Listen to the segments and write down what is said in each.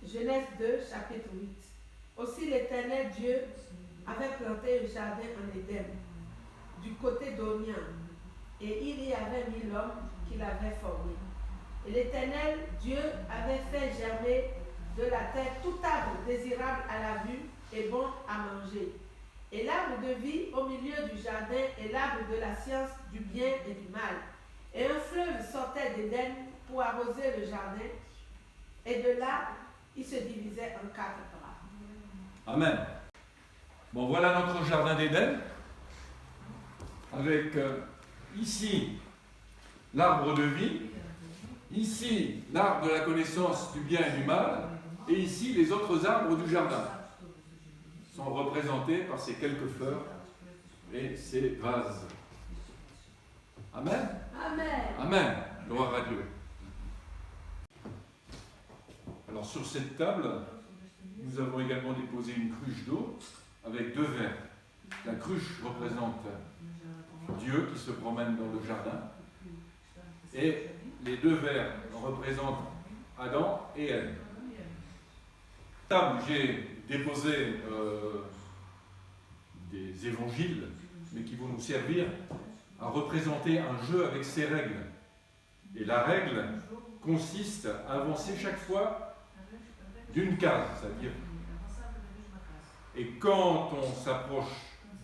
Genèse 2, chapitre 8. Aussi l'Éternel Dieu avait planté un jardin en Éden, du côté d'Orient, et il y avait mis l'homme qu'il avait formé. Et l'Éternel Dieu avait fait germer de la terre tout arbre désirable à la vue et bon à manger, et l'arbre de vie au milieu du jardin et l'arbre de la science du bien et du mal. Et un fleuve sortait d'Éden pour arroser le jardin, et de là, il se divisait en 4 parts. Amen. Bon, voilà notre jardin d'Éden, avec ici l'arbre de vie, ici l'arbre de la connaissance du bien et du mal, et ici les autres arbres du jardin sont représentés par ces quelques fleurs et ces vases. Amen. Amen. Amen. Gloire à Dieu. Alors sur cette table, nous avons également déposé une cruche d'eau avec 2 verres. La cruche représente Dieu qui se promène dans le jardin et les 2 verres représentent Adam et Ève. Sur la table, j'ai déposé des évangiles, mais qui vont nous servir à représenter un jeu avec ses règles. Et la règle consiste à avancer chaque fois d'une case, c'est-à-dire, et quand on s'approche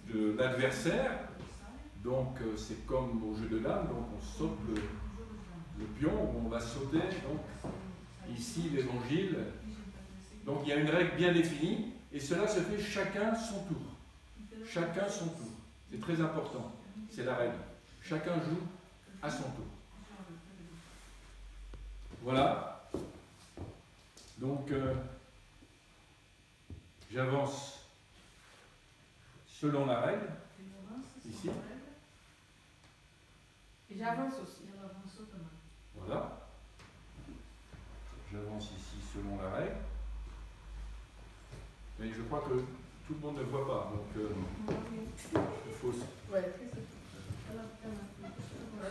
de l'adversaire, donc c'est comme au jeu de dames, donc on saute le pion, où on va sauter, donc ici l'évangile. Donc il y a une règle bien définie, et cela se fait chacun son tour. Chacun son tour. C'est très important, c'est la règle. Chacun joue à son tour. Voilà. Donc j'avance selon la règle, ici. Et j'avance aussi. Voilà. J'avance ici selon la règle. Mais je crois que tout le monde ne voit pas, donc il faut...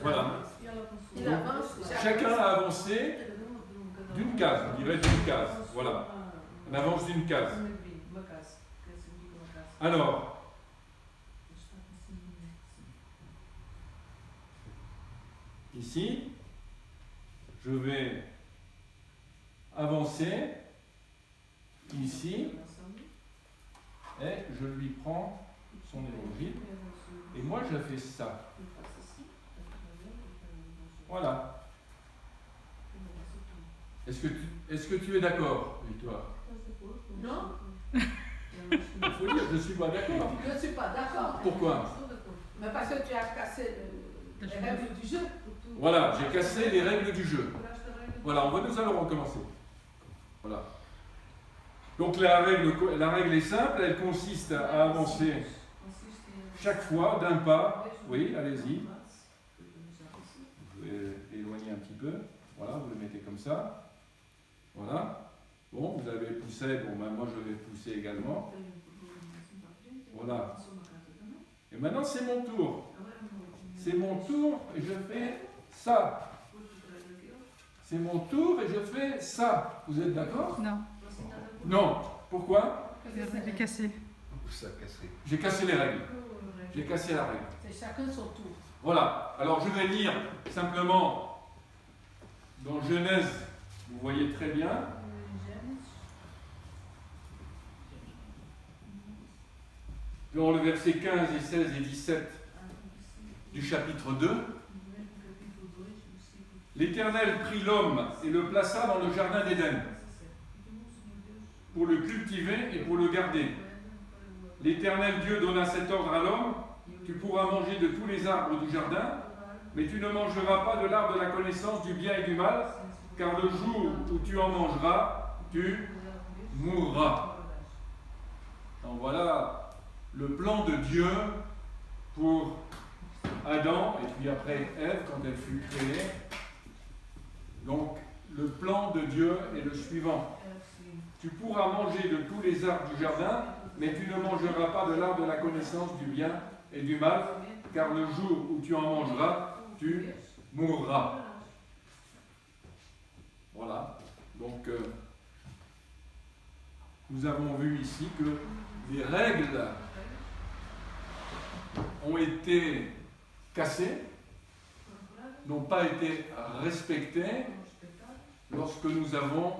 Voilà. Il avance. Chacun a avancé d'une case, on dirait d'une case. Voilà. On avance d'une case. Alors, ici, je vais avancer ici et je lui prends son évangile et moi je fais ça. Voilà. Est-ce que tu es d'accord, Victoire? Non? Il faut dire, je ne suis pas d'accord. Je ne suis pas d'accord. Pourquoi? Mais parce que tu as cassé les règles du jeu. Voilà, j'ai cassé les règles du jeu. Voilà, nous allons recommencer. Voilà. Donc la règle est simple, elle consiste à avancer chaque fois d'un pas. Oui, allez-y. Je vais éloigner un petit peu. Voilà, vous le mettez comme ça. Voilà. Bon, vous avez poussé, bon, ben, moi je vais pousser également. Voilà. Et maintenant c'est mon tour. C'est mon tour et je fais ça. C'est mon tour et je fais ça. Vous êtes d'accord? Non. Non. Pourquoi? J'ai cassé. J'ai cassé les règles. J'ai cassé la règle. C'est chacun son tour. Voilà. Alors je vais lire simplement dans Genèse. Vous voyez très bien. Dans le verset 15 et 16 et 17 du chapitre 2. L'Éternel prit l'homme et le plaça dans le jardin d'Éden pour le cultiver et pour le garder. L'Éternel Dieu donna cet ordre à l'homme: tu pourras manger de tous les arbres du jardin, mais tu ne mangeras pas de l'arbre de la connaissance du bien et du mal, car le jour où tu en mangeras, tu mourras. Donc voilà le plan de Dieu pour Adam et puis après Ève quand elle fut créée. Donc le plan de Dieu est le suivant: tu pourras manger de tous les arbres du jardin, mais tu ne mangeras pas de l'arbre de la connaissance du bien et du mal, car le jour où tu en mangeras, tu mourras. Voilà. Donc nous avons vu ici que les règles ont été cassées, n'ont pas été respectées lorsque nous avons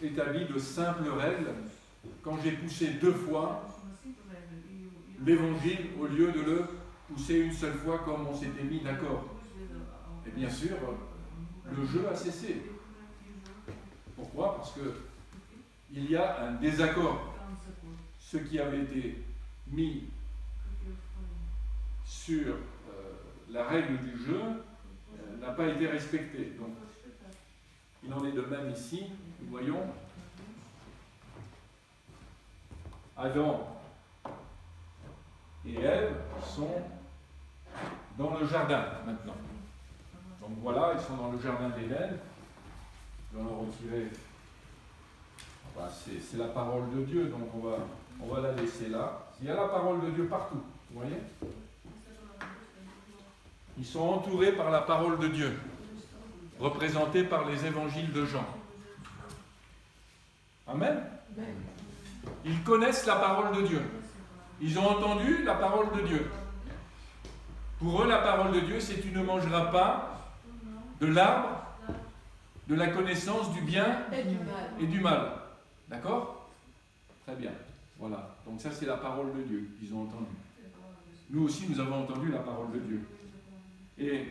établi de simples règles, quand j'ai poussé 2 fois l'évangile au lieu de le pousser une seule fois comme on s'était mis d'accord. Et bien sûr, le jeu a cessé. Pourquoi? Parce qu'il y a un désaccord. Ce qui avait été mis sur la règle du jeu n'a pas été respecté. Donc, il en est de même ici. Nous voyons Adam et Ève sont dans le jardin maintenant. Donc voilà, ils sont dans le jardin d'Éden. Je vais en retirer. Enfin, c'est la parole de Dieu, donc on va la laisser là. Il y a la parole de Dieu partout, vous voyez? Ils sont entourés par la parole de Dieu, représentés par les évangiles de Jean. Amen. Ils connaissent la parole de Dieu. Ils ont entendu la parole de Dieu. Pour eux, la parole de Dieu, c'est tu ne mangeras pas de l'arbre de la connaissance du bien et du mal. D'accord? Très bien. Voilà. Donc ça, c'est la parole de Dieu qu'ils ont entendue. Nous aussi, nous avons entendu la parole de Dieu. Et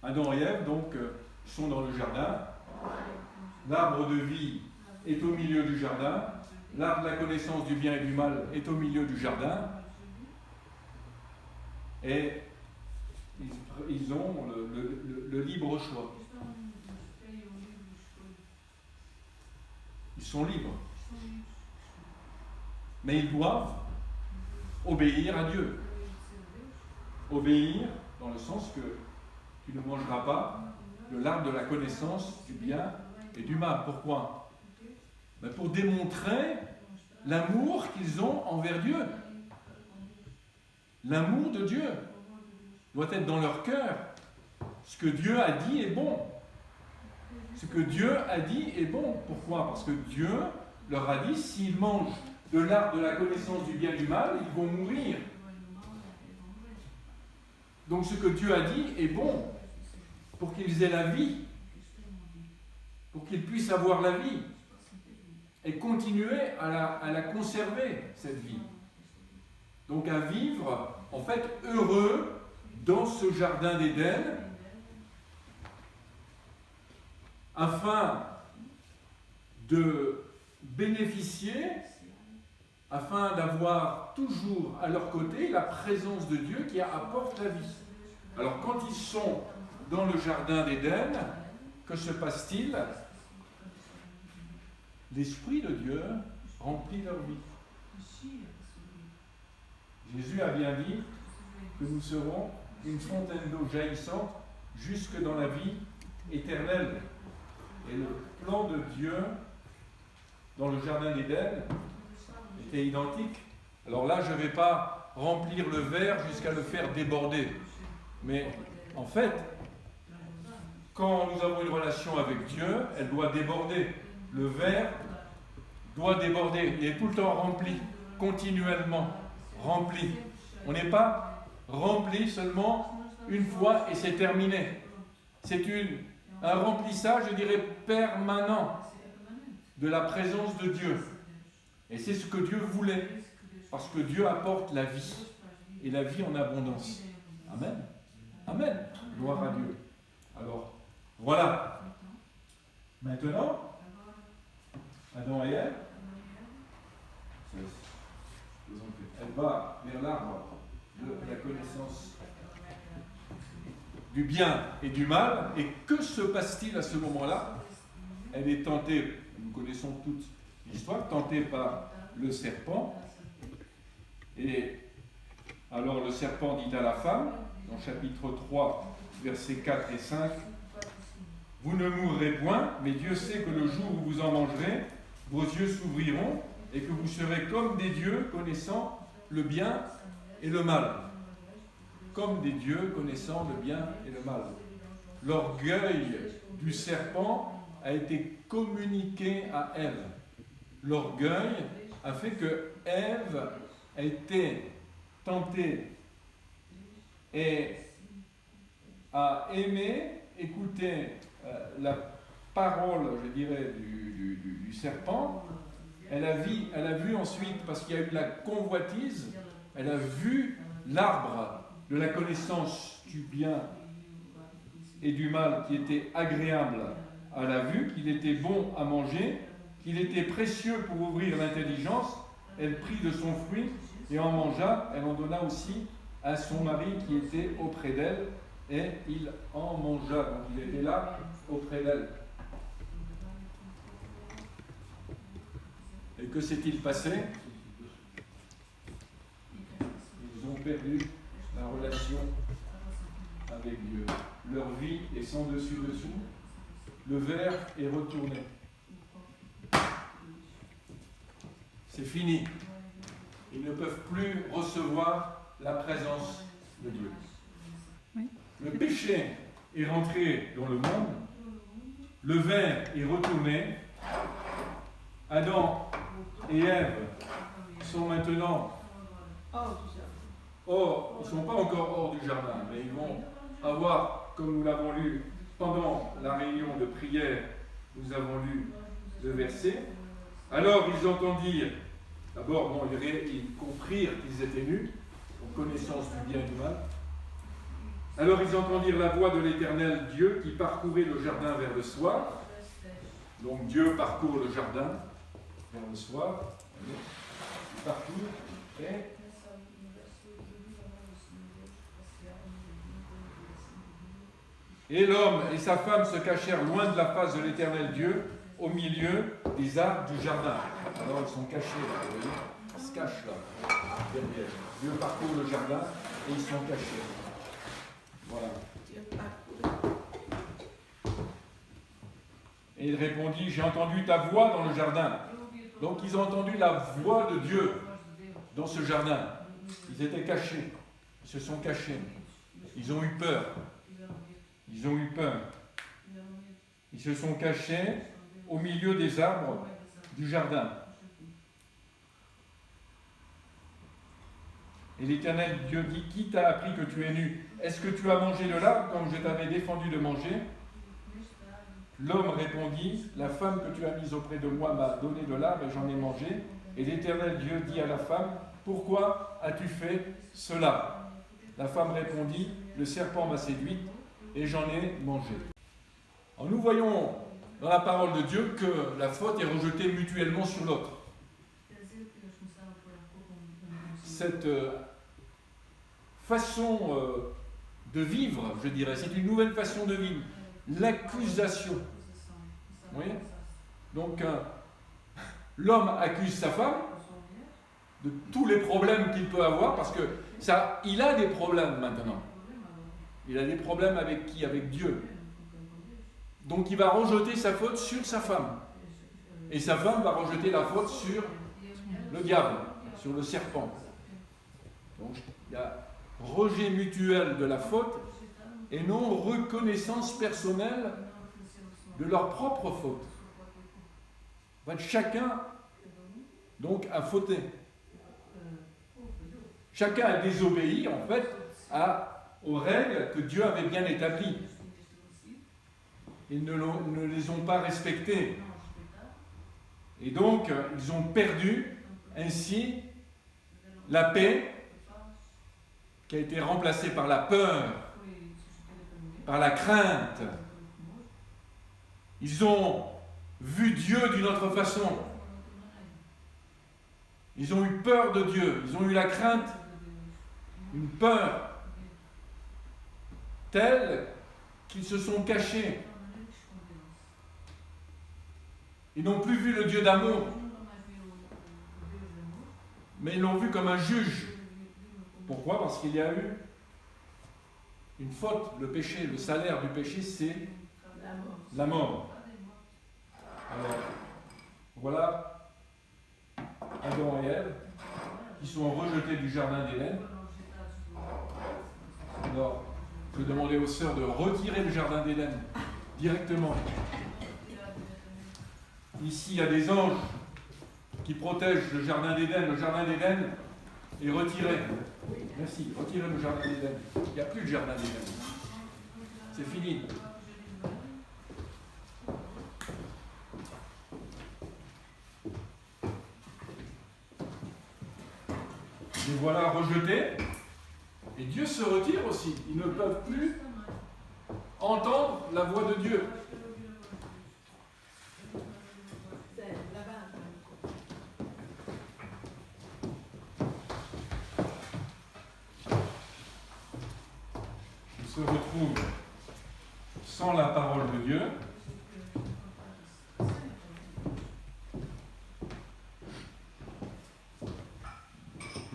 Adam et Ève, donc, sont dans le jardin. L'arbre de vie est au milieu du jardin. L'arbre de la connaissance du bien et du mal est au milieu du jardin. Et ils ont le libre choix. Ils sont libres. Mais ils doivent obéir à Dieu. Obéir dans le sens que tu ne mangeras pas de l'arbre de la connaissance du bien et du mal. Pourquoi? Ben pour démontrer l'amour qu'ils ont envers Dieu. L'amour de Dieu doit être dans leur cœur. Ce que Dieu a dit est bon. Ce que Dieu a dit est bon. Pourquoi? Parce que Dieu leur a dit, s'ils mangent de l'arbre de la connaissance du bien et du mal, ils vont mourir. Donc ce que Dieu a dit est bon pour qu'ils aient la vie, pour qu'ils puissent avoir la vie et continuer à la conserver, cette vie. Donc à vivre, en fait, heureux dans ce jardin d'Éden, afin de bénéficier, afin d'avoir toujours à leur côté la présence de Dieu qui apporte la vie. Alors quand ils sont dans le jardin d'Éden, que se passe-t-il? L'Esprit de Dieu remplit leur vie. Jésus a bien dit que nous serons une fontaine d'eau jaillissante jusque dans la vie éternelle. Et le plan de Dieu dans le jardin d'Éden était identique. Alors là, je ne vais pas remplir le verre jusqu'à le faire déborder. Mais en fait, quand nous avons une relation avec Dieu, elle doit déborder. Le verre doit déborder. Il est tout le temps rempli, continuellement rempli. On n'est pas rempli seulement une fois et c'est terminé. C'est un remplissage, je dirais, permanent de la présence de Dieu. Et c'est ce que Dieu voulait, parce que Dieu apporte la vie, et la vie en abondance. Amen. Amen. Gloire à Dieu. Alors, voilà. Maintenant, Adam et Ève, elle va vers l'arbre de la connaissance du bien et du mal. Et que se passe-t-il à ce moment-là? Elle est tentée, nous connaissons toute l'histoire, tentée par le serpent. Et alors le serpent dit à la femme, dans chapitre 3, versets 4 et 5, « Vous ne mourrez point, mais Dieu sait que le jour où vous en mangerez, vos yeux s'ouvriront et que vous serez comme des dieux connaissant le bien et le mal. » Comme des dieux connaissant le bien et le mal. L'orgueil du serpent a été communiqué à Ève. l'orgueil a fait que Ève a été tentée et a aimé écouter la parole, je dirais, du serpent. Elle a vu ensuite, parce qu'il y a eu la convoitise, elle a vu l'arbre de la connaissance du bien et du mal qui était agréable à la vue, qu'il était bon à manger, qu'il était précieux pour ouvrir l'intelligence. Elle prit de son fruit et en mangea. Elle en donna aussi à son mari qui était auprès d'elle, et il en mangea. Donc il était là auprès d'elle. Et que s'est-il passé? Ils ont perdu la relation avec Dieu. Leur vie est sans dessus-dessous. Le verre est retourné. C'est fini. Ils ne peuvent plus recevoir la présence de Dieu. Oui. Le péché est rentré dans le monde. Le verre est retourné. Adam et Ève sont maintenant hors, ils ne sont pas encore hors du jardin, mais ils vont avoir, comme nous l'avons lu pendant la réunion de prière, nous avons lu le verset. Alors ils entendirent, d'abord, bon, ils comprirent qu'ils étaient nus, en connaissance du bien et du mal. Alors ils entendirent la voix de l'Éternel Dieu qui parcourait le jardin vers le soir. Donc Dieu parcourt le jardin vers le soir, partout, et l'homme et sa femme se cachèrent loin de la face de l'Éternel Dieu, au milieu des arbres du jardin. Alors ils sont cachés là, vous voyez, ils se cachent là, derrière. Dieu parcourt le jardin et ils sont cachés. Voilà. Et il répondit, j'ai entendu ta voix dans le jardin. Donc ils ont entendu la voix de Dieu dans ce jardin. Ils étaient cachés, ils se sont cachés. Ils ont eu peur. Ils ont eu peur. Ils se sont cachés au milieu des arbres du jardin. Et l'Éternel Dieu dit, qui t'a appris que tu es nu? Est-ce que tu as mangé de l'arbre comme je t'avais défendu de manger? L'homme répondit, la femme que tu as mise auprès de moi m'a donné de l'arbre et j'en ai mangé. Et l'Éternel Dieu dit à la femme, pourquoi as-tu fait cela? La femme répondit, le serpent m'a séduite et j'en ai mangé. Alors nous voyons dans la parole de Dieu que la faute est rejetée mutuellement sur l'autre. Cette façon de vivre, je dirais, c'est une nouvelle façon de vivre. L'accusation. Vous voyez? Donc, l'homme accuse sa femme de tous les problèmes qu'il peut avoir, parce que il a des problèmes maintenant. Il a des problèmes avec qui? Avec Dieu. Donc, il va rejeter sa faute sur sa femme. Et sa femme va rejeter la faute sur le diable, sur le serpent. Donc, il y a rejet mutuel de la faute et non reconnaissance personnelle de leur propre faute. En fait, chacun, donc, a fauté. Chacun a désobéi, en fait, aux règles que Dieu avait bien établies. Ils ne les ont pas respectées. Et donc, ils ont perdu, ainsi, la paix qui a été remplacée par la peur, par la crainte. Ils ont vu Dieu d'une autre façon. Ils ont eu peur de Dieu. Ils ont eu la crainte, une peur telle qu'ils se sont cachés. Ils n'ont plus vu le Dieu d'amour, mais ils l'ont vu comme un juge. Pourquoi? Parce qu'il y a eu une faute, le péché. Le salaire du péché, c'est la mort. Alors, voilà Adam et Ève qui sont rejetés du jardin d'Éden. Alors, je vais demander aux sœurs de retirer le jardin d'Éden directement. Ici, il y a des anges qui protège le jardin d'Éden. Le jardin d'Éden est retiré. Merci, retirez le jardin d'Éden. Il n'y a plus de jardin d'Éden. C'est fini. Les voilà rejetés. Et Dieu se retire aussi. Ils ne peuvent plus entendre la voix de Dieu. Ils se retrouvent sans la parole de Dieu.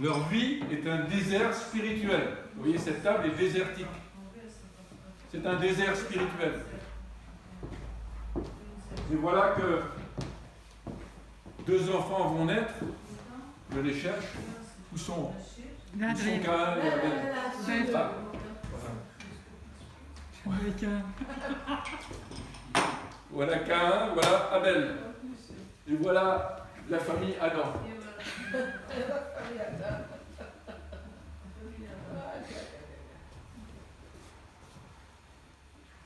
Leur vie est un désert spirituel. Vous voyez, cette table est désertique. C'est un désert spirituel. Et voilà que 2 enfants vont naître. Je les cherche. Où sont Caïn et Abel? Ah, voilà Caïn, voilà Abel. Et voilà la famille Adam.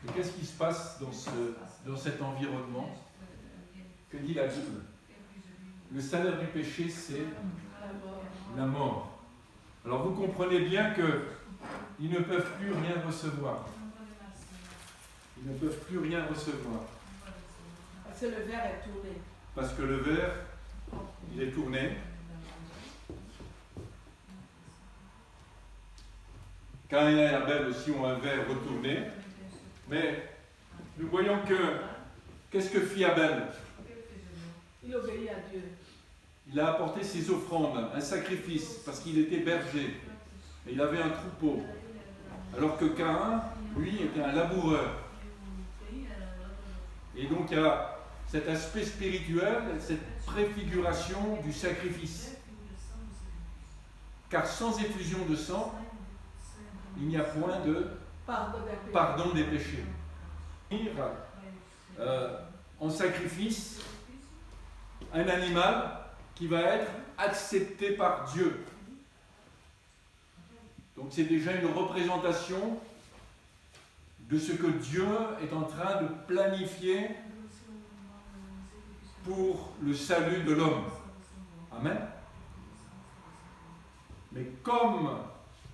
Et qu'est-ce qui se passe dans cet environnement? Que dit la Bible? Le salaire du péché, c'est la mort. Alors vous comprenez bien qu'ils ne peuvent plus rien recevoir. Ils ne peuvent plus rien recevoir. Parce que le verre est tourné. Parce que le verre, il est tourné. Caïn et Abel aussi ont un verre retourné. Mais nous voyons qu'est-ce que fit Abel? Il obéit à Dieu. Il a apporté ses offrandes, un sacrifice, parce qu'il était berger. Et il avait un troupeau. Alors que Caïn, lui, était un laboureur. Et donc il y a cet aspect spirituel, cette préfiguration du sacrifice. Car sans effusion de sang, il n'y a point de pardon des péchés. En sacrifice, un animal qui va être accepté par Dieu. Donc c'est déjà une représentation de ce que Dieu est en train de planifier pour le salut de l'homme. Amen. Mais comme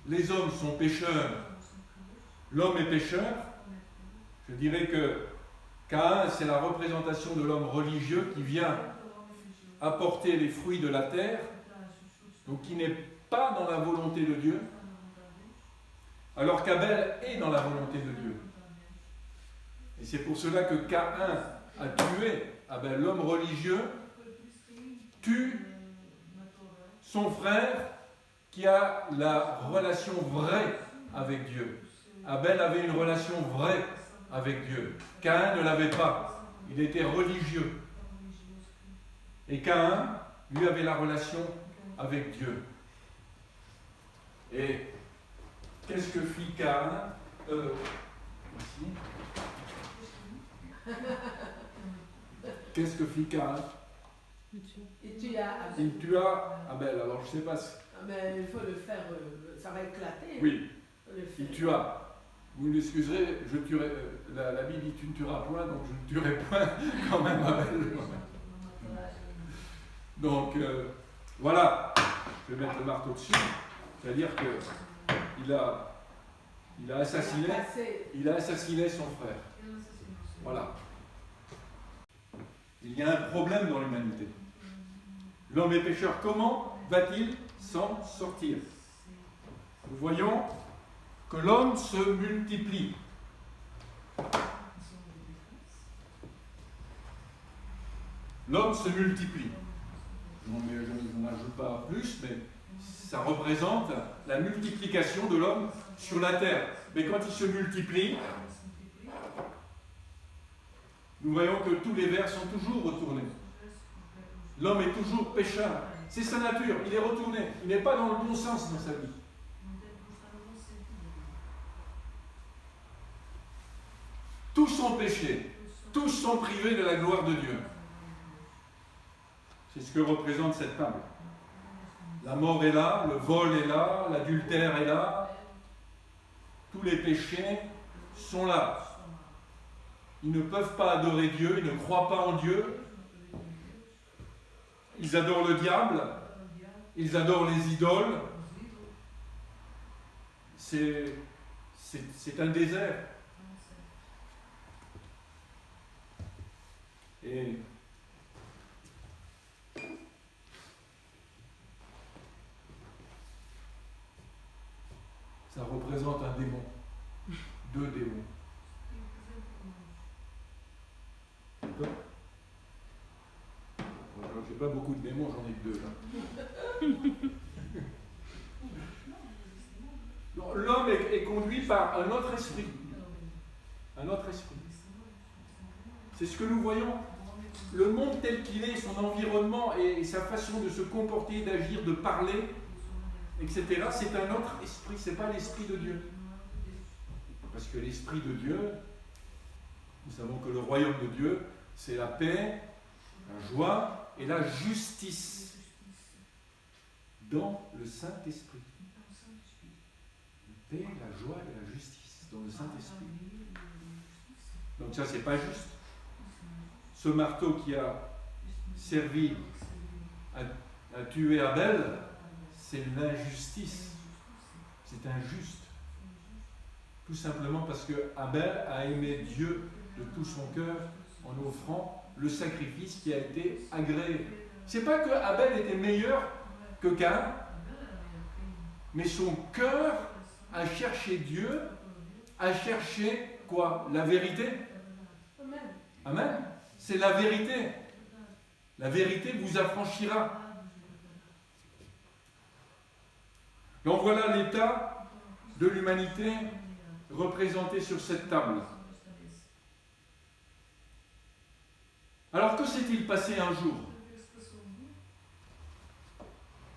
les hommes sont pécheurs, l'homme est pécheur, je dirais que Caïn, c'est la représentation de l'homme religieux qui vient apporter les fruits de la terre, donc qui n'est pas dans la volonté de Dieu, alors qu'Abel est dans la volonté de Dieu. Et c'est pour cela que Caïn a tué Abel. L'homme religieux tue son frère qui a la relation vraie avec Dieu. Abel avait une relation vraie avec Dieu. Caïn ne l'avait pas. Il était religieux. Et Caïn, lui, avait la relation avec Dieu. Et qu'est-ce que fit Caïn? Ici. Qu'est-ce que fit Caïn? Il tua Abel. Alors je ne sais pas si... Mais il faut le faire, ça va éclater. Oui, il tua. Vous m'excuserez, je tuerai, la Bible dit tu ne tueras point, donc je ne tuerai point quand même Abel. Donc voilà, je vais mettre le marteau dessus, c'est-à-dire qu'il a assassiné son frère. Voilà. Il y a un problème dans l'humanité. L'homme est pécheur, comment va-t-il s'en sortir? Nous voyons que l'homme se multiplie. L'homme se multiplie. Non, mais je n'en ajoute pas plus, mais ça représente la multiplication de l'homme sur la terre. Mais quand il se multiplie, nous voyons que tous les vers sont toujours retournés. L'homme est toujours pécheur. C'est sa nature, il est retourné. Il n'est pas dans le bon sens dans sa vie. Tous sont péchés. Tous sont privés de la gloire de Dieu. C'est ce que représente cette table. La mort est là, le vol est là, l'adultère est là, tous les péchés sont là. Ils ne peuvent pas adorer Dieu, ils ne croient pas en Dieu. Ils adorent le diable, ils adorent les idoles. C'est un désert. Et ça représente un démon, 2 démons. D'accord ? J'ai pas beaucoup de démons, j'en ai que 2 là. L'homme est conduit par un autre esprit. Un autre esprit. C'est ce que nous voyons. Le monde tel qu'il est, son environnement et sa façon de se comporter, d'agir, de parler, etc., c'est un autre esprit, c'est pas l'esprit de Dieu. Parce que l'esprit de Dieu, nous savons que le royaume de Dieu, c'est la paix, la joie et la justice dans le Saint-Esprit. La paix, la joie et la justice dans le Saint-Esprit. Donc ça, c'est pas juste. Ce marteau qui a servi à tuer Abel, c'est l'injustice. C'est injuste. Tout simplement parce que Abel a aimé Dieu de tout son cœur en offrant le sacrifice qui a été agréé. C'est pas que Abel était meilleur que Caïn, mais son cœur a cherché Dieu, a cherché quoi? La vérité. Amen. C'est la vérité. La vérité vous affranchira. Donc voilà l'état de l'humanité représenté sur cette table. Alors que s'est-il passé un jour?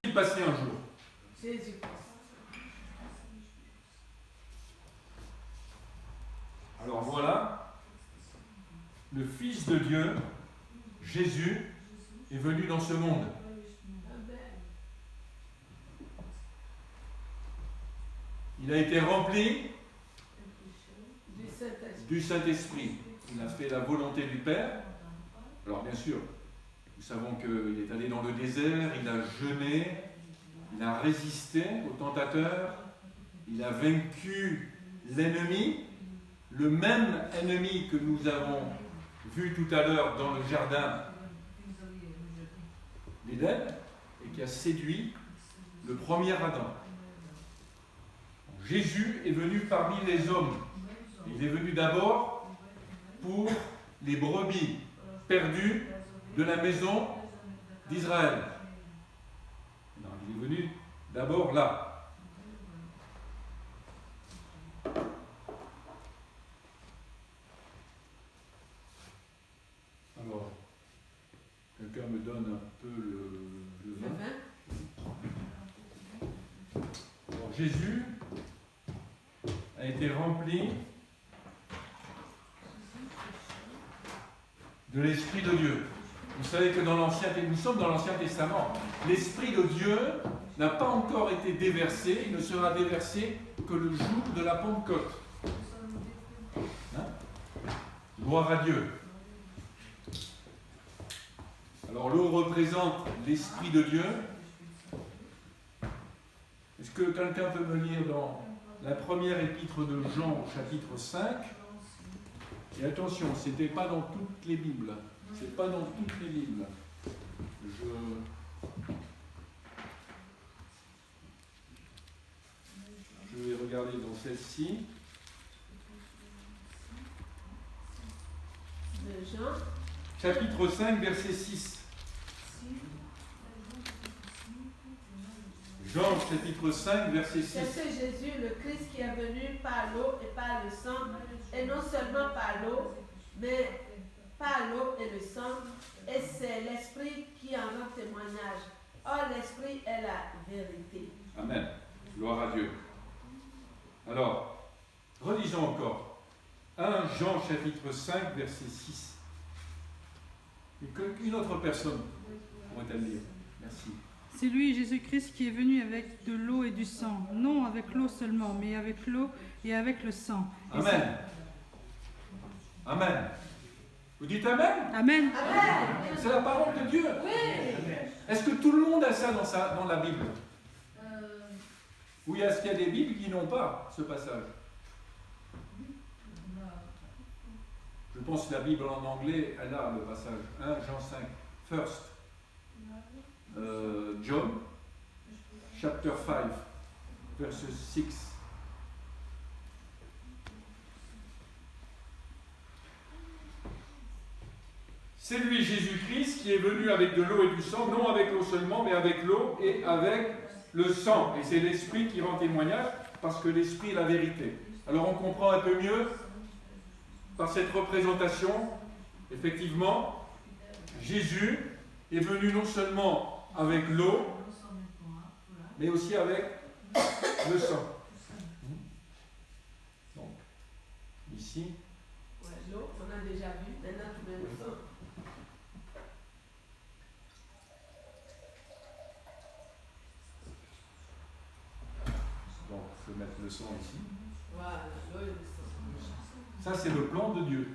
Qu'est-il passé un jour? Jésus. Alors voilà, le Fils de Dieu, Jésus, est venu dans ce monde. Il a été rempli du Saint-Esprit. Il a fait la volonté du Père. Alors bien sûr, nous savons qu'il est allé dans le désert, il a jeûné, il a résisté au tentateur, il a vaincu l'ennemi, le même ennemi que nous avons vu tout à l'heure dans le jardin d'Éden et qui a séduit le premier Adam. Jésus est venu parmi les hommes. Il est venu d'abord pour les brebis perdues de la maison d'Israël. Non, il est venu d'abord là. Alors, quelqu'un me donne un peu le vin. Alors, Jésus a été rempli de l'Esprit de Dieu. Vous savez que nous sommes dans l'Ancien Testament. L'Esprit de Dieu n'a pas encore été déversé, il ne sera déversé que le jour de la Pentecôte. Hein? Gloire à Dieu. Alors l'eau représente l'Esprit de Dieu. Est-ce que quelqu'un peut me lire dans la première épître de Jean au chapitre 5? Et attention, ce n'était pas dans toutes les Bibles. C'est pas dans toutes les Bibles. Je vais regarder dans celle-ci. De Jean. Chapitre 5, verset 6. Jean, chapitre 5, verset 6. C'est ce Jésus, le Christ, qui est venu par l'eau et par le sang, et non seulement par l'eau, mais par l'eau et le sang, et c'est l'Esprit qui en rend témoignage. Or, l'Esprit est la vérité. Amen. Gloire à Dieu. Alors, relisons encore. 1 Jean, chapitre 5, verset 6. Et une autre personne pourrait-elle lire? Merci. C'est lui, Jésus-Christ, qui est venu avec de l'eau et du sang. Non avec l'eau seulement, mais avec l'eau et avec le sang. Et Amen. Amen. Vous dites Amen? Amen. C'est la parole de Dieu. Est-ce que tout le monde a ça dans la Bible? Ou est-ce qu'il y a des Bibles qui n'ont pas ce passage? Je pense que la Bible en anglais, elle a le passage. 1 Jean 5. First. John, chapter 5, verse 6. C'est lui, Jésus-Christ, qui est venu avec de l'eau et du sang, non avec l'eau seulement, mais avec l'eau et avec le sang. Et c'est l'Esprit qui rend témoignage, parce que l'Esprit est la vérité. Alors on comprend un peu mieux, par cette représentation, effectivement, Jésus est venu non seulement avec l'eau, mais aussi avec le sang. Donc, ici. Ouais, l'eau, on a déjà vu, maintenant tu mets le sang. Donc, je vais mettre le sang ici. Voilà, l'eau et le sang. Ça, c'est le plan de Dieu.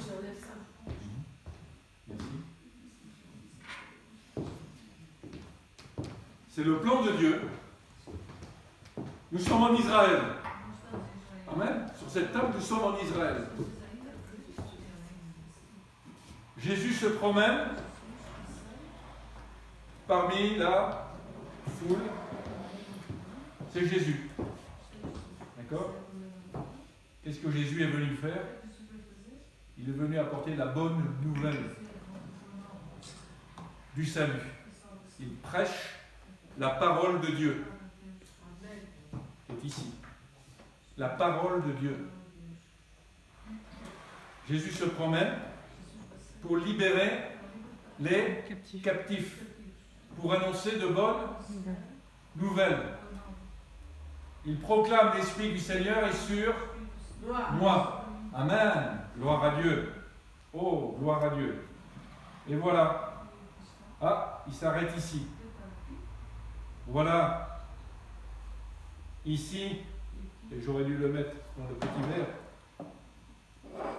J'enlève ça. Merci. C'est le plan de Dieu. Nous sommes en Israël. Amen. Sur cette table, nous sommes en Israël. Jésus se promène parmi la foule. C'est Jésus. D'accord? Qu'est-ce que Jésus est venu faire? Il est venu apporter la bonne nouvelle du salut. Il prêche la parole de Dieu. C'est ici. La parole de Dieu. Jésus se promène pour libérer les captifs, pour annoncer de bonnes nouvelles. Il proclame l'Esprit du Seigneur est sur moi. Amen. Gloire à Dieu. Oh, gloire à Dieu. Et voilà. Ah, il s'arrête ici. Voilà. Ici, et j'aurais dû le mettre dans le petit verre,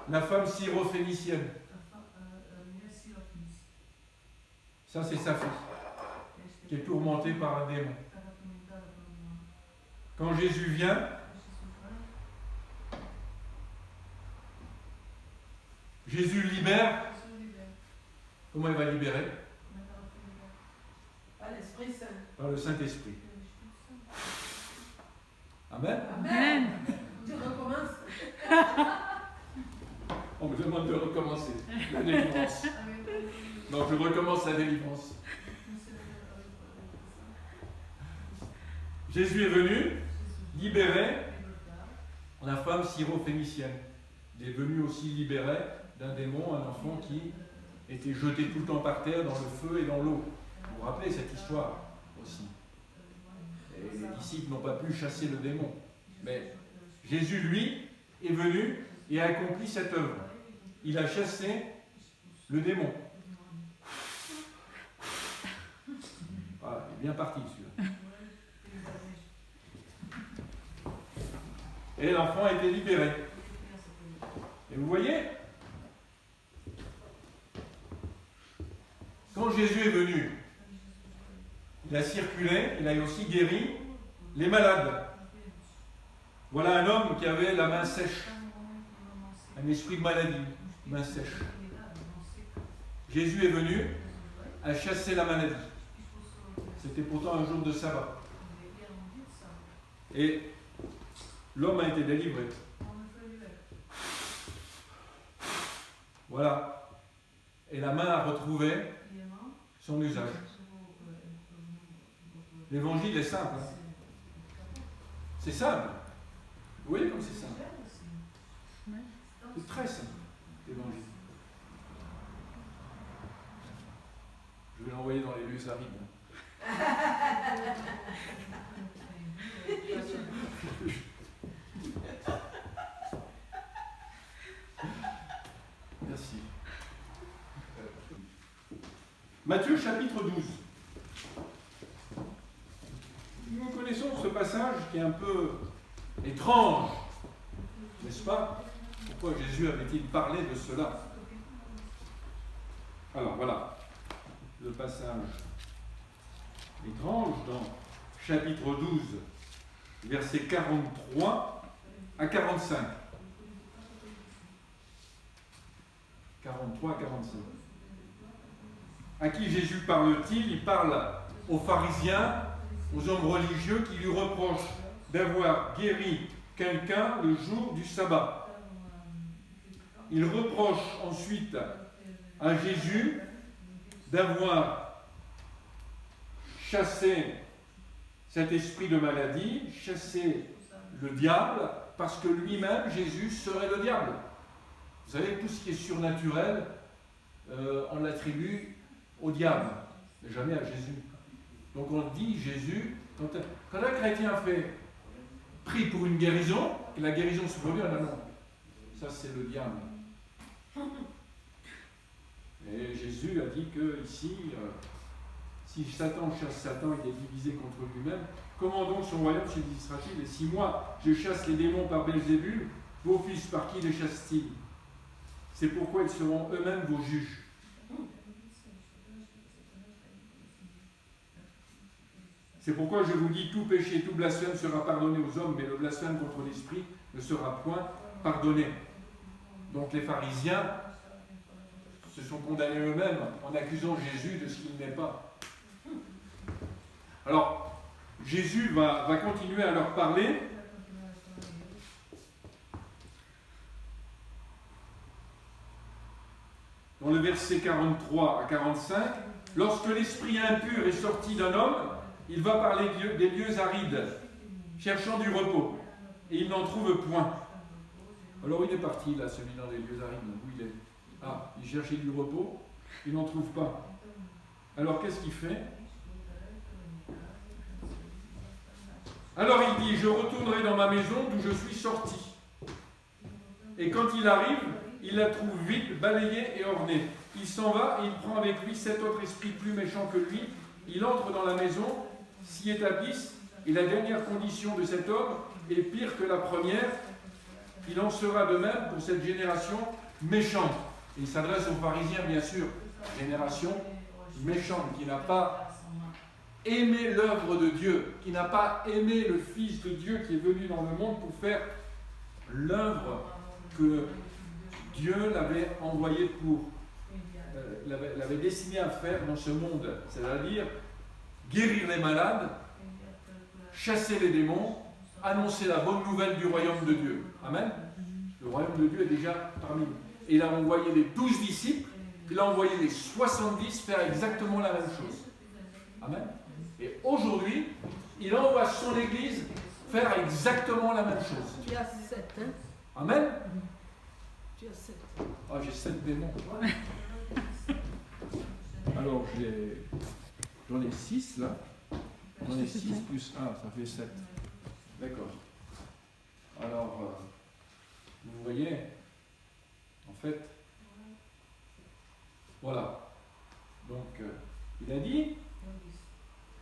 la femme syrophénicienne. Ça, c'est sa fille, qui est tourmentée par un démon. Quand Jésus vient, Jésus libère. Comment il va libérer? Par l'Esprit Saint. Par le Saint-Esprit. Amen. Amen. Tu recommences? On me demande de recommencer la délivrance. Donc je recommence la délivrance. Jésus est venu libérer la femme syrophénicienne. Il est venu aussi libérer d'un démon un enfant qui était jeté tout le temps par terre dans le feu et dans l'eau. Vous vous rappelez cette histoire aussi. Et les disciples n'ont pas pu chasser le démon. Mais Jésus, lui, est venu et a accompli cette œuvre. Il a chassé le démon. Voilà, il est bien parti celui-là. Et l'enfant a été libéré. Et vous voyez, quand Jésus est venu, il a circulé, il a aussi guéri les malades. Voilà un homme qui avait la main sèche, un esprit de maladie, main sèche. Jésus est venu à chasser la maladie. C'était pourtant un jour de sabbat. Et l'homme a été délivré. Voilà. Et la main a retrouvé son usage. L'évangile est simple. Hein. C'est simple. Vous voyez comme c'est simple. C'est très simple, l'évangile. Je vais l'envoyer dans les lieux arides. Merci. Matthieu chapitre 12. Nous connaissons ce passage qui est un peu étrange, n'est-ce pas? Pourquoi Jésus avait-il parlé de cela? Alors voilà, le passage étrange dans chapitre 12, versets 43 à 45. 43 à 45. À qui Jésus parle-t-il? Il parle aux pharisiens, aux hommes religieux qui lui reprochent d'avoir guéri quelqu'un le jour du sabbat. Il reproche ensuite à Jésus d'avoir chassé cet esprit de maladie, chassé le diable, parce que lui-même, Jésus, serait le diable. Vous savez, tout ce qui est surnaturel, on l'attribue au diable, mais jamais à Jésus. Donc on dit Jésus, quand un chrétien prie pour une guérison, et la guérison se produit, non, ça c'est le diable. Et Jésus a dit que ici, si Satan chasse Satan, il est divisé contre lui-même. Comment donc son royaume subsistera-t-il? Et si moi, je chasse les démons par Belzébul, vos fils par qui les chassent-ils? C'est pourquoi ils seront eux-mêmes vos juges. C'est pourquoi je vous dis, tout péché, tout blasphème sera pardonné aux hommes, mais le blasphème contre l'Esprit ne sera point pardonné. Donc les pharisiens se sont condamnés eux-mêmes en accusant Jésus de ce qu'il n'est pas. Alors, Jésus va continuer à leur parler. Dans le verset 43 à 45, lorsque l'esprit impur est sorti d'un homme, il va par des lieux arides, cherchant du repos, et il n'en trouve point. Alors il est parti là, celui dans les lieux arides, où il est. Ah, il cherchait du repos, il n'en trouve pas. Alors qu'est-ce qu'il fait? Alors il dit, je retournerai dans ma maison d'où je suis sorti. Et quand il arrive, il la trouve vide, balayée et ornée. Il s'en va et il prend avec lui 7 autres esprits plus méchants que lui. Il entre dans la maison, s'y établissent, et la dernière condition de cet homme est pire que la première. Il en sera de même pour cette génération méchante. Et il s'adresse aux pharisiens, bien sûr, génération méchante, qui n'a pas aimé l'œuvre de Dieu, qui n'a pas aimé le Fils de Dieu qui est venu dans le monde pour faire l'œuvre que Dieu l'avait envoyé pour, l'avait destiné à faire dans ce monde, c'est-à-dire guérir les malades, chasser les démons, annoncer la bonne nouvelle du royaume de Dieu. Amen. Le royaume de Dieu est déjà parmi nous. Et il a envoyé les 12 disciples, il a envoyé les 70 faire exactement la même chose. Amen. Et aujourd'hui, il envoie son Église faire exactement la même chose. Tu as 7, hein? Amen. Tu as 7. Ah, j'ai 7 démons. Alors, j'en ai 6 là. J'en ai 6 plus 1, ça fait 7. D'accord. Alors, vous voyez, en fait, voilà. Donc, il a dit,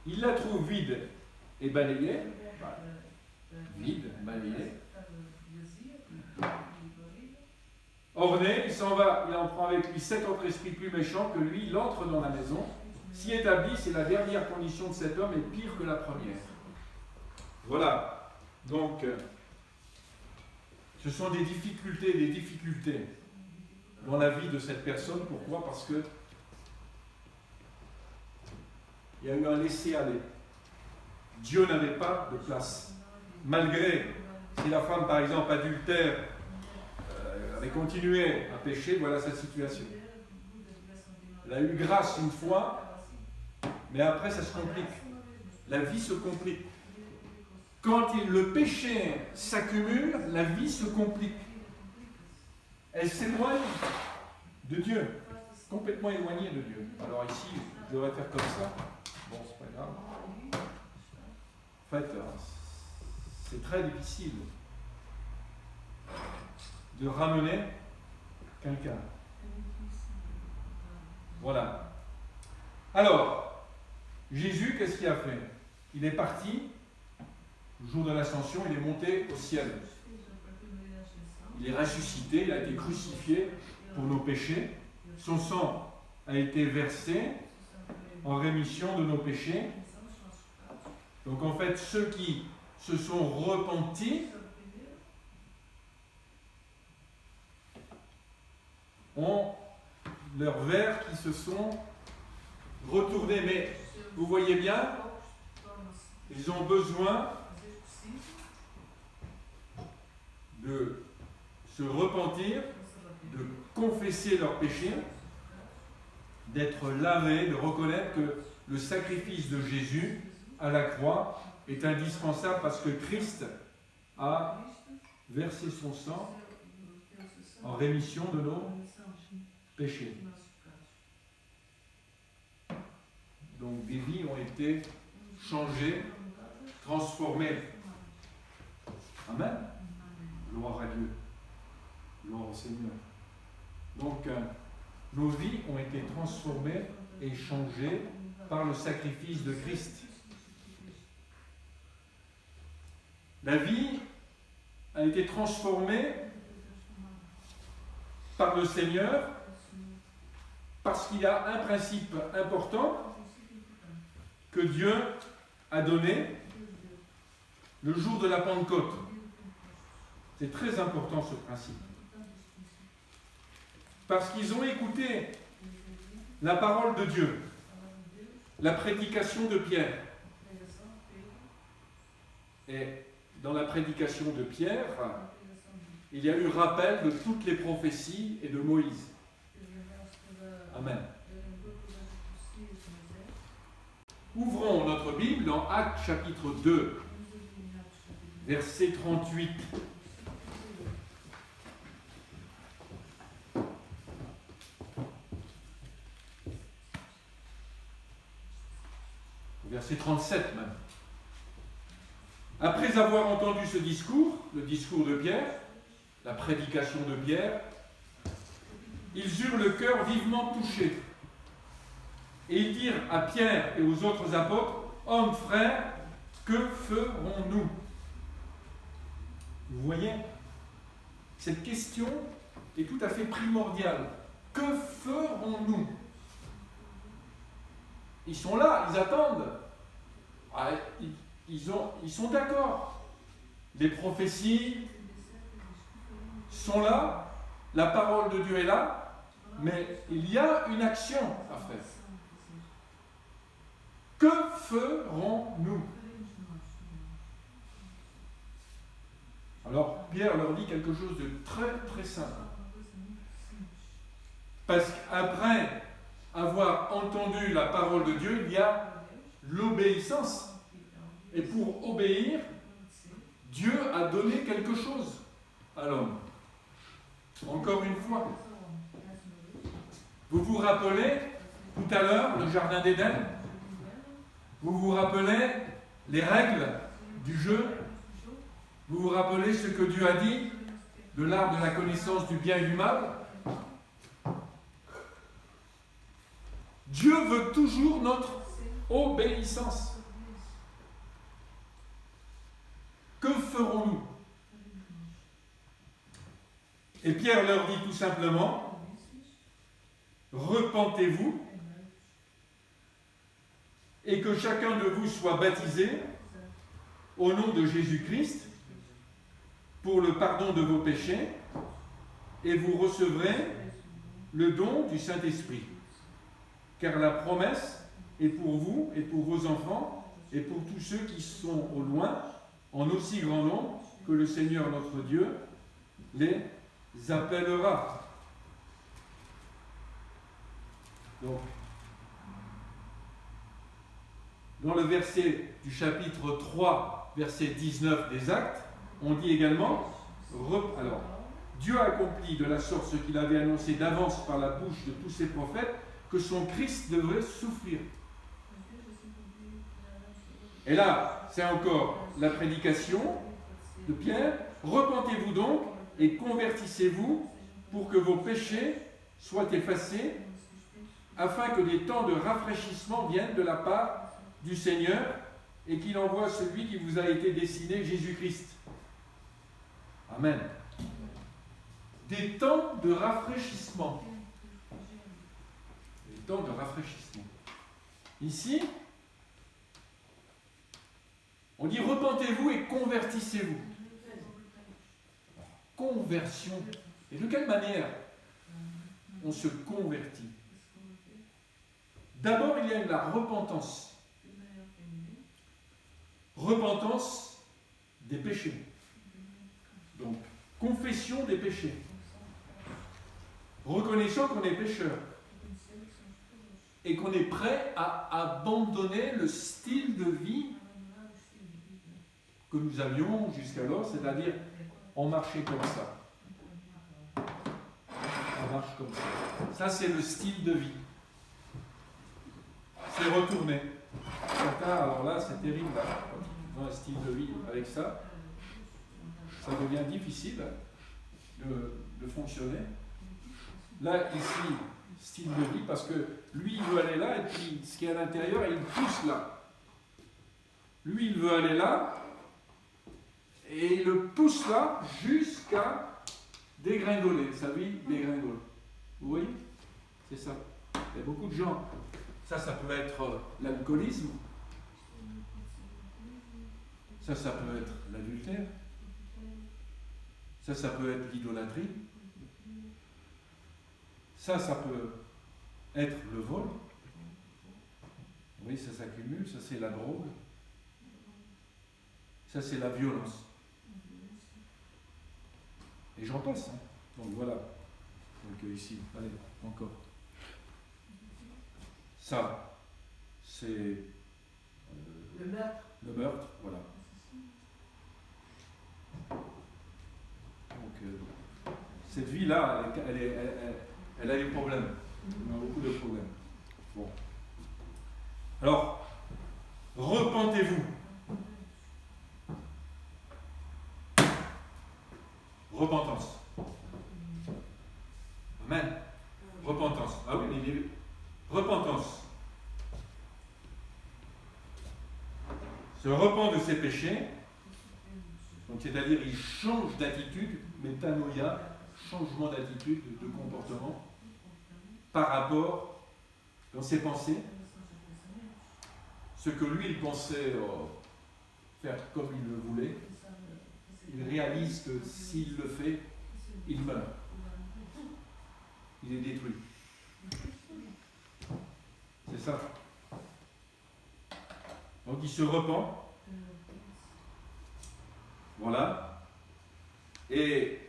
il la trouve vide et balayée. Vide, balayée. Orné, il s'en va, il en prend avec lui 7 autres esprits plus méchants que lui, il entre dans la maison, s'y établit, c'est la dernière condition de cet homme est pire que la première. Voilà, donc, ce sont des difficultés dans la vie de cette personne. Pourquoi? Parce que il y a eu un laisser-aller. Dieu n'avait pas de place. Malgré, si la femme, par exemple, adultère, avait continué à pécher, voilà sa situation. Elle a eu grâce une fois, mais après ça se complique. La vie se complique. Quand le péché s'accumule, la vie se complique. Elle s'éloigne de Dieu, complètement éloignée de Dieu. Alors ici, je devrais faire comme ça. Bon, c'est pas grave. En fait, c'est très difficile de ramener quelqu'un. Voilà. Alors, Jésus, qu'est-ce qu'il a fait? Il est parti, le jour de l'ascension, il est monté au ciel. Il est ressuscité, il a été crucifié pour nos péchés. Son sang a été versé en rémission de nos péchés. Donc en fait, ceux qui se sont repentis ont leurs vers qui se sont retournés. Mais vous voyez bien, ils ont besoin de se repentir, de confesser leurs péchés, d'être lavés, de reconnaître que le sacrifice de Jésus à la croix est indispensable parce que Christ a versé son sang en rémission de nos péchés. Donc des vies ont été changées, transformées. Amen. Gloire à Dieu. Gloire au Seigneur. Donc nos vies ont été transformées et changées par le sacrifice de Christ. La vie a été transformée par le Seigneur parce qu'il y a un principe important que Dieu a donné le jour de la Pentecôte. C'est très important ce principe. Parce qu'ils ont écouté la parole de Dieu, la prédication de Pierre. Et dans la prédication de Pierre, il y a eu rappel de toutes les prophéties et de Moïse. Amen. Ouvrons notre Bible dans Actes chapitre 2, verset 38. Verset 37 même. Après avoir entendu ce discours, le discours de Pierre, la prédication de Pierre, ils eurent le cœur vivement touché. Et ils dirent à Pierre et aux autres apôtres, « Hommes, frères, que ferons-nous » Vous voyez, cette question est tout à fait primordiale. Que ferons-nous? Ils sont là, ils attendent. Ah, ils sont d'accord. Les prophéties sont là, la parole de Dieu est là, mais il y a une action à faire. Que ferons-nous? Alors Pierre leur dit quelque chose de très très simple. Parce qu'après avoir entendu la parole de Dieu, il y a l'obéissance. Et pour obéir, Dieu a donné quelque chose à l'homme. Encore une fois. Vous vous rappelez tout à l'heure le jardin d'Éden? Vous vous rappelez les règles du jeu? Vous vous rappelez ce que Dieu a dit de l'arbre de la connaissance du bien et du mal? Dieu veut toujours notre obéissance. Que ferons-nous? Et Pierre leur dit tout simplement, repentez-vous et que chacun de vous soit baptisé au nom de Jésus-Christ pour le pardon de vos péchés et vous recevrez le don du Saint-Esprit. Car la promesse est pour vous et pour vos enfants et pour tous ceux qui sont au loin, en aussi grand nombre que le Seigneur notre Dieu les appellera. Donc, dans le verset du chapitre 3, verset 19 des Actes, on dit également, alors, Dieu a accompli de la sorte ce qu'il avait annoncé d'avance par la bouche de tous ses prophètes, que son Christ devrait souffrir. Et là, c'est encore la prédication de Pierre. Repentez-vous donc et convertissez-vous pour que vos péchés soient effacés afin que des temps de rafraîchissement viennent de la part du Seigneur et qu'il envoie celui qui vous a été destiné, Jésus-Christ. Amen. Des temps de rafraîchissement. Des temps de rafraîchissement. Ici, on dit repentez-vous et convertissez-vous. Conversion. Et de quelle manière on se convertit? D'abord, il y a la repentance. Repentance des péchés. Donc, confession des péchés. Reconnaissant qu'on est pécheur. Et qu'on est prêt à abandonner le style de vie que nous avions jusqu'alors, c'est-à-dire on marchait comme ça. On marche comme ça. Ça, c'est le style de vie. C'est retourner. Alors là, c'est terrible. Là. Dans un style de vie avec ça, ça devient difficile de fonctionner. Là, ici, style de vie, parce que lui, il veut aller là, et puis ce qui est à l'intérieur, il pousse là. Lui, il veut aller là, et il le pousse là jusqu'à dégringoler. Sa vie dégringole. Vous voyez? C'est ça. Il y a beaucoup de gens. Ça peut être l'alcoolisme. Ça peut être l'adultère. Ça peut être l'idolâtrie. Ça peut être le vol. Oui, ça s'accumule. Ça, c'est la drogue. Ça, c'est la violence. Et j'en passe. Hein. Donc voilà. Donc ici, allez, encore. Ça, c'est le meurtre. Le meurtre, voilà. Donc, cette vie-là, elle a des problèmes. Elle a beaucoup de problèmes. Bon. Alors, repentez-vous. Repentance. Amen. Repentance. Ah oui, mais repentance. Se repent de ses péchés, donc c'est-à-dire il change d'attitude, métanoïa, changement d'attitude, de comportement, par rapport dans ses pensées, ce que lui il pensait faire comme il le voulait, il réalise que s'il le fait, il meurt. Il est détruit. C'est ça. Donc il se repent. Voilà. Et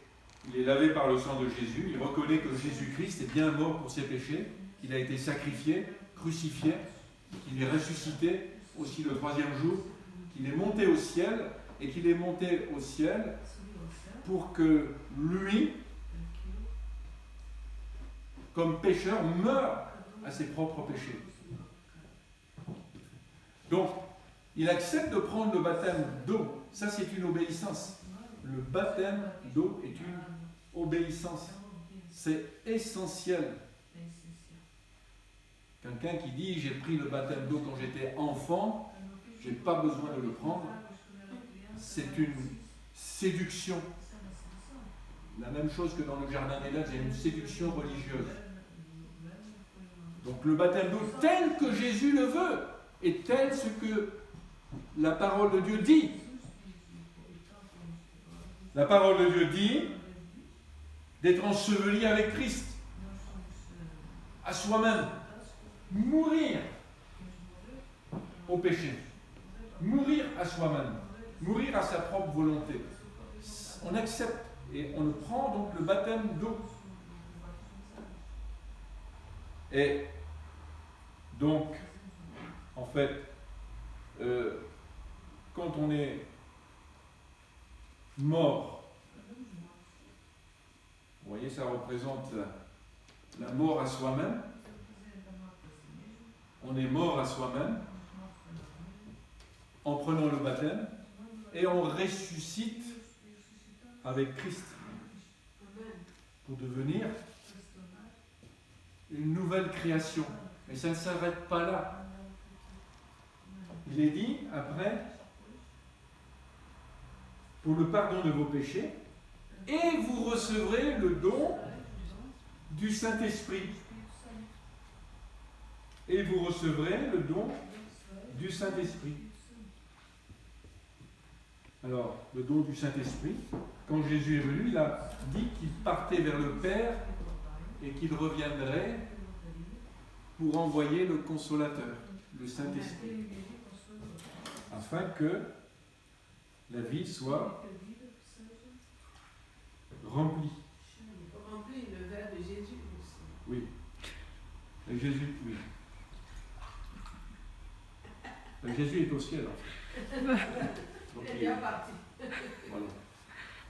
il est lavé par le sang de Jésus. Il reconnaît que Jésus-Christ est bien mort pour ses péchés, qu'il a été sacrifié, crucifié, qu'il est ressuscité aussi le 3e jour, qu'il est monté au ciel, et qu'il est monté au ciel pour que lui, comme pécheur, meure à ses propres péchés. Donc, il accepte de prendre le baptême d'eau. Ça, c'est une obéissance. Le baptême d'eau est une obéissance. C'est essentiel. Quelqu'un qui dit « j'ai pris le baptême d'eau quand j'étais enfant, je n'ai pas besoin de le prendre », c'est une séduction. La même chose que dans le jardin d'Éden, il y a une séduction religieuse. Donc le baptême d'eau tel que Jésus le veut, est tel ce que la parole de Dieu dit. La parole de Dieu dit d'être enseveli avec Christ, à soi-même, mourir au péché, mourir à soi-même, mourir à sa propre volonté. On accepte et on prend donc le baptême d'eau. Et donc, en fait, quand on est mort, vous voyez, ça représente la mort à soi-même. On est mort à soi-même en prenant le baptême et on ressuscite avec Christ pour devenir une nouvelle création. Mais ça ne s'arrête pas là. Il est dit après, pour le pardon de vos péchés, et vous recevrez le don du Saint-Esprit. Et vous recevrez le don du Saint-Esprit. Alors, le don du Saint-Esprit, quand Jésus est venu, il a dit qu'il partait vers le Père et qu'il reviendrait pour envoyer le Consolateur, le Saint-Esprit, afin que la vie soit remplie. Rempli le verre de Jésus aussi. Oui. Et Jésus, oui. Jésus est au ciel, en fait. Donc, Il est bien parti. Voilà.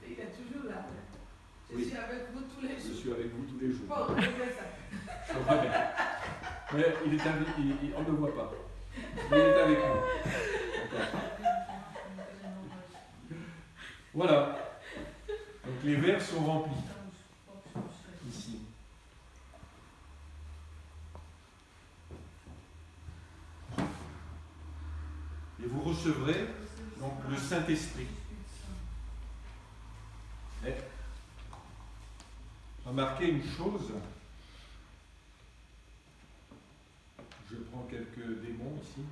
Il est toujours là. Je Oui. suis avec vous tous les Je jours. suis avec vous tous les jours. Bon, on fait ça. Ouais. Mais il est avec, on ne le voit pas. Mais il est avec nous. D'accord. Voilà. Donc les verres sont remplis. Ici. Et vous recevrez donc le Saint-Esprit. Et remarquez une chose. Je prends quelques démons ici.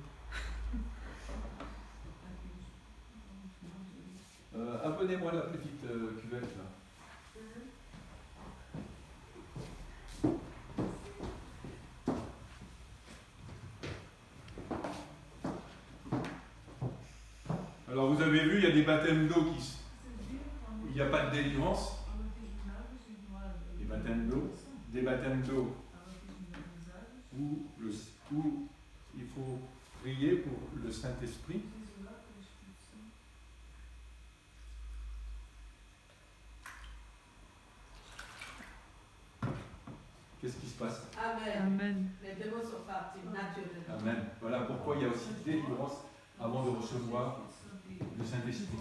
Abonnez-moi la petite cuvette là. Alors vous avez vu, il y a des baptêmes d'eau il n'y a pas de délivrance. Des baptêmes d'eau où il faut prier pour le Saint-Esprit. Qu'est-ce qui se passe? Amen. Amen. Les démons sont partis naturellement. Amen. Voilà pourquoi il y a aussi délivrance avant de recevoir le Saint-Esprit.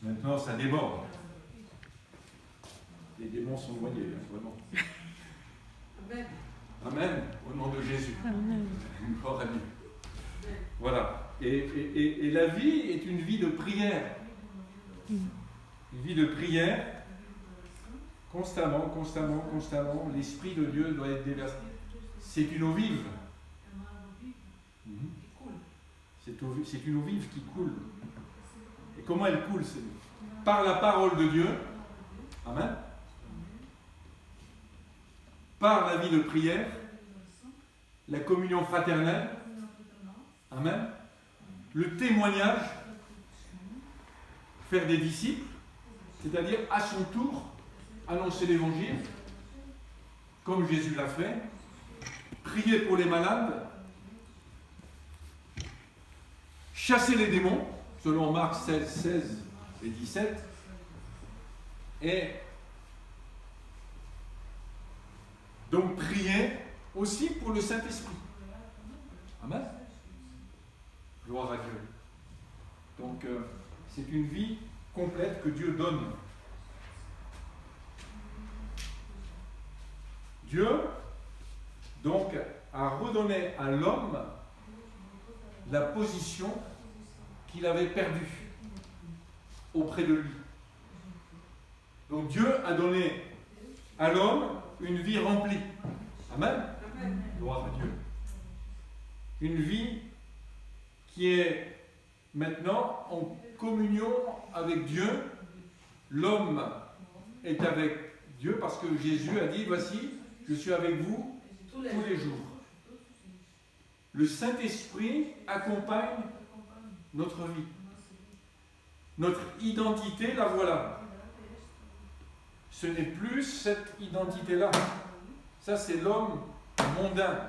Maintenant, ça déborde. Les démons sont noyés, hein, vraiment. Amen. Amen. Au nom de Jésus. Amen. Gloire à Dieu. Voilà. Et la vie est une vie de prière. Une vie de prière. Constamment. L'Esprit de Dieu doit être déversé. C'est une eau vive. C'est une eau vive qui coule. Et comment elle coule? C'est par la parole de Dieu. Amen. Par la vie de prière, la communion fraternelle. Amen. Le témoignage, faire des disciples, c'est-à-dire à son tour annoncer l'évangile, comme Jésus l'a fait, prier pour les malades, chasser les démons, selon Marc 16 et 17, et donc prier aussi pour le Saint-Esprit. Amen. Gloire à Dieu. Donc c'est une vie complète que Dieu donne. Dieu, donc, a redonné à l'homme la position qu'il avait perdue auprès de lui. Donc Dieu a donné à l'homme une vie remplie. Amen. Amen. Gloire à Dieu. Une vie qui est maintenant en communion avec Dieu. L'homme est avec Dieu parce que Jésus a dit, voici, je suis avec vous tous les jours. Le Saint-Esprit accompagne notre vie. Notre identité, la voilà. Ce n'est plus cette identité-là. Ça, c'est l'homme mondain,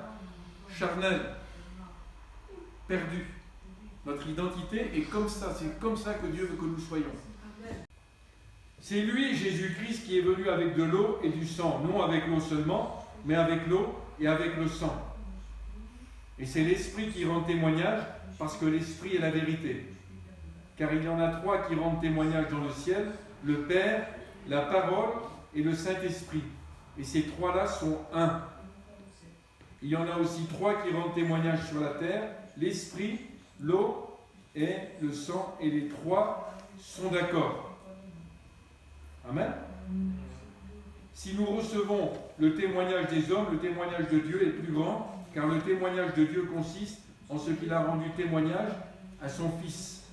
charnel, perdu. Notre identité est comme ça. C'est comme ça que Dieu veut que nous soyons. C'est lui, Jésus-Christ, qui est venu avec de l'eau et du sang. Non avec l'eau seulement, mais avec l'eau et avec le sang. Et c'est l'Esprit qui rend témoignage, parce que l'Esprit est la vérité. Car il y en a trois qui rendent témoignage dans le ciel, le Père, la Parole et le Saint-Esprit. Et ces trois-là sont un. Il y en a aussi trois qui rendent témoignage sur la terre, l'esprit, l'eau et le sang, et les trois sont d'accord. Amen. Si nous recevons le témoignage des hommes, le témoignage de Dieu est plus grand, car le témoignage de Dieu consiste en ce qu'il a rendu témoignage à son Fils.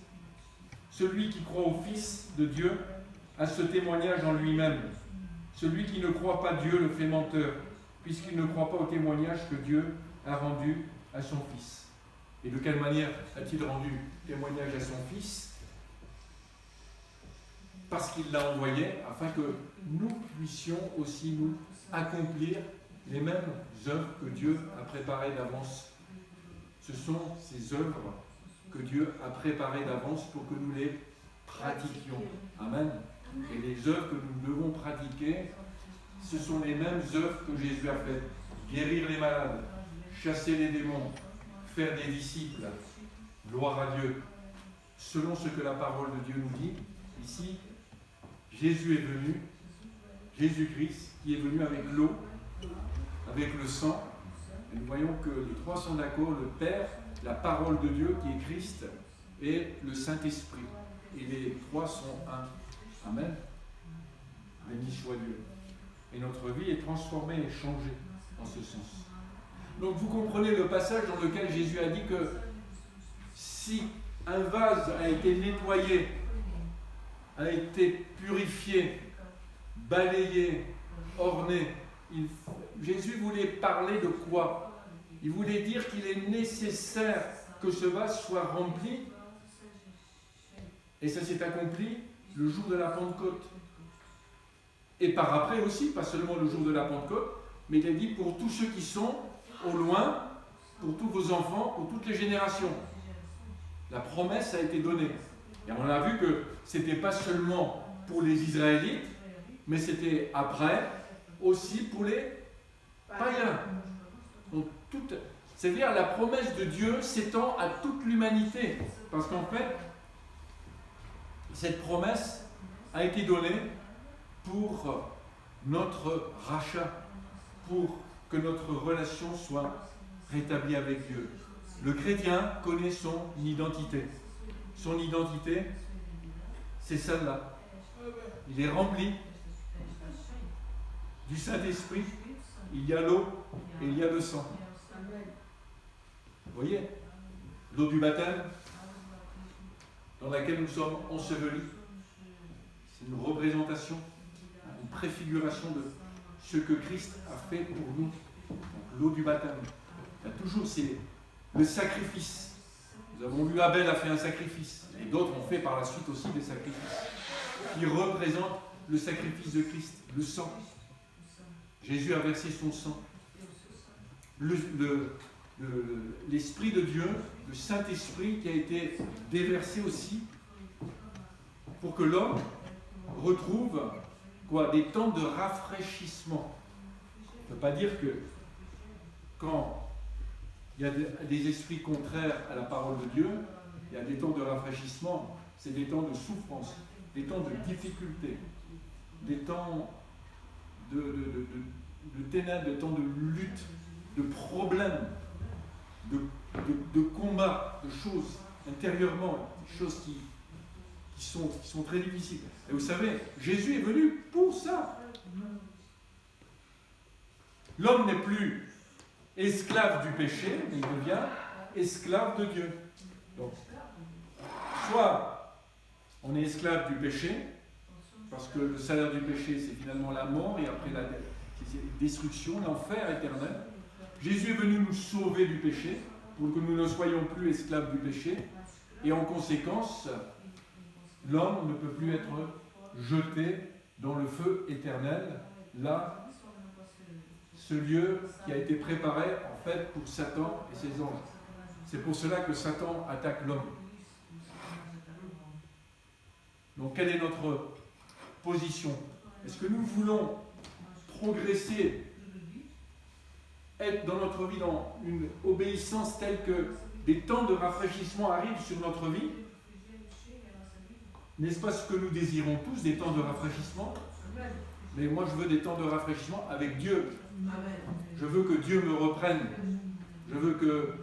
Celui qui croit au Fils de Dieu a ce témoignage en lui-même. Celui qui ne croit pas Dieu le fait menteur, puisqu'il ne croit pas au témoignage que Dieu a rendu à son Fils. Et de quelle manière a-t-il rendu témoignage à son Fils? Parce qu'il l'a envoyé afin que nous puissions aussi nous accomplir les mêmes œuvres que Dieu a préparées d'avance. Ce sont ces œuvres que Dieu a préparées d'avance pour que nous les pratiquions. Amen. Et les œuvres que nous devons pratiquer, ce sont les mêmes œuvres que Jésus a faites. Guérir les malades, chasser les démons, faire des disciples. Gloire à Dieu. Selon ce que la parole de Dieu nous dit, ici, Jésus est venu, Jésus-Christ, qui est venu avec l'eau, avec le sang. Et nous voyons que les trois sont d'accord, le Père, la parole de Dieu qui est Christ et le Saint-Esprit. Et les trois sont un. Amen. Béni soit Dieu. Et notre vie est transformée et changée en ce sens. Donc vous comprenez le passage dans lequel Jésus a dit que si un vase a été nettoyé, a été purifié, balayé, orné, Jésus voulait parler de quoi? Il voulait dire qu'il est nécessaire que ce vase soit rempli, et ça s'est accompli le jour de la Pentecôte. Et par après aussi, pas seulement le jour de la Pentecôte, mais il a dit pour tous ceux qui sont au loin, pour tous vos enfants, pour toutes les générations. La promesse a été donnée. Et on a vu que ce n'était pas seulement pour les Israélites, mais c'était après aussi pour les païens. Donc, c'est-à-dire la promesse de Dieu s'étend à toute l'humanité. Parce qu'en fait, cette promesse a été donnée pour notre rachat, pour que notre relation soit rétablie avec Dieu. Le chrétien connaît son identité. Son identité, c'est celle-là. Il est rempli du Saint-Esprit, il y a l'eau et il y a le sang. Vous voyez, l'eau du baptême, dans laquelle nous sommes ensevelis, c'est une représentation, une préfiguration de ce que Christ a fait pour nous. Donc, l'eau du baptême. Il y a toujours le sacrifice. Nous avons vu Abel a fait un sacrifice, et d'autres ont fait par la suite aussi des sacrifices, qui représentent le sacrifice de Christ, le sang. Jésus a versé son sang. L'Esprit de Dieu, le Saint-Esprit qui a été déversé aussi, pour que l'homme retrouve des temps de rafraîchissement. Ça ne veut pas dire que quand il y a des esprits contraires à la parole de Dieu, il y a des temps de rafraîchissement, c'est des temps de souffrance, des temps de difficulté, des temps de ténèbres, des temps de lutte, de problèmes, de combats, de choses intérieurement, des choses qui sont très difficiles. Et vous savez, Jésus est venu pour ça. L'homme n'est plus esclave du péché, mais il devient esclave de Dieu. Donc, soit on est esclave du péché, parce que le salaire du péché, c'est finalement la mort, et après la destruction, l'enfer éternel. Jésus est venu nous sauver du péché, pour que nous ne soyons plus esclaves du péché, et en conséquence, l'homme ne peut plus être jeté dans le feu éternel, là, ce lieu qui a été préparé en fait pour Satan et ses anges. C'est pour cela que Satan attaque l'homme. Donc quelle est notre position? Est-ce que nous voulons progresser, être dans notre vie dans une obéissance telle que des temps de rafraîchissement arrivent sur notre vie? N'est-ce pas ce que nous désirons tous, des temps de rafraîchissement? Mais moi, je veux des temps de rafraîchissement avec Dieu. Amen. Je veux que Dieu me reprenne. Je veux que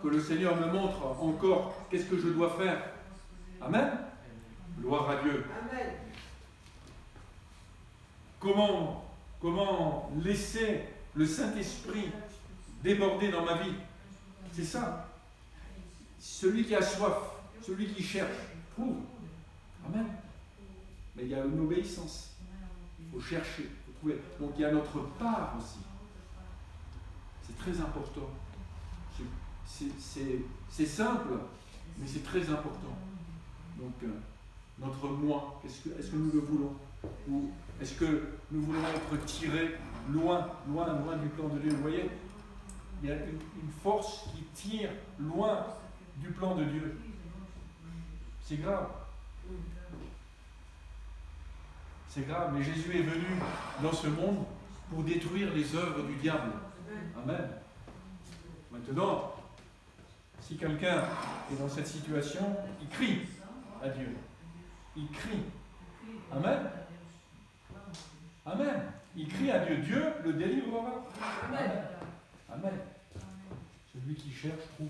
le Seigneur me montre encore qu'est-ce que je dois faire. Amen. Gloire à Dieu. Amen. Comment laisser le Saint-Esprit déborder dans ma vie? C'est ça. Celui qui a soif, celui qui cherche, trouve. Amen. Mais il y a une obéissance. Il faut chercher, il faut trouver. Donc il y a notre part aussi. C'est très important. C'est simple, mais c'est très important. Donc notre moi, est-ce que nous le voulons? Ou est-ce que nous voulons être tirés loin du plan de Dieu? Vous voyez, il y a une force qui tire loin du plan de Dieu. C'est grave. C'est grave, mais Jésus est venu dans ce monde pour détruire les œuvres du diable. Amen. Maintenant, si quelqu'un est dans cette situation, il crie à Dieu. Il crie. Amen. Amen. Il crie à Dieu. Dieu le délivrera. Amen. Amen. Celui qui cherche trouve.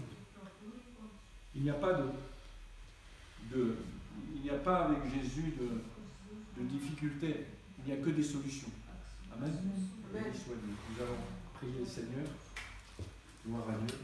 Il n'y a pas il n'y a pas avec Jésus de difficulté. Il n'y a que des solutions. Amen. Béni soit Dieu. Nous allons prier le Seigneur. Gloire à Dieu.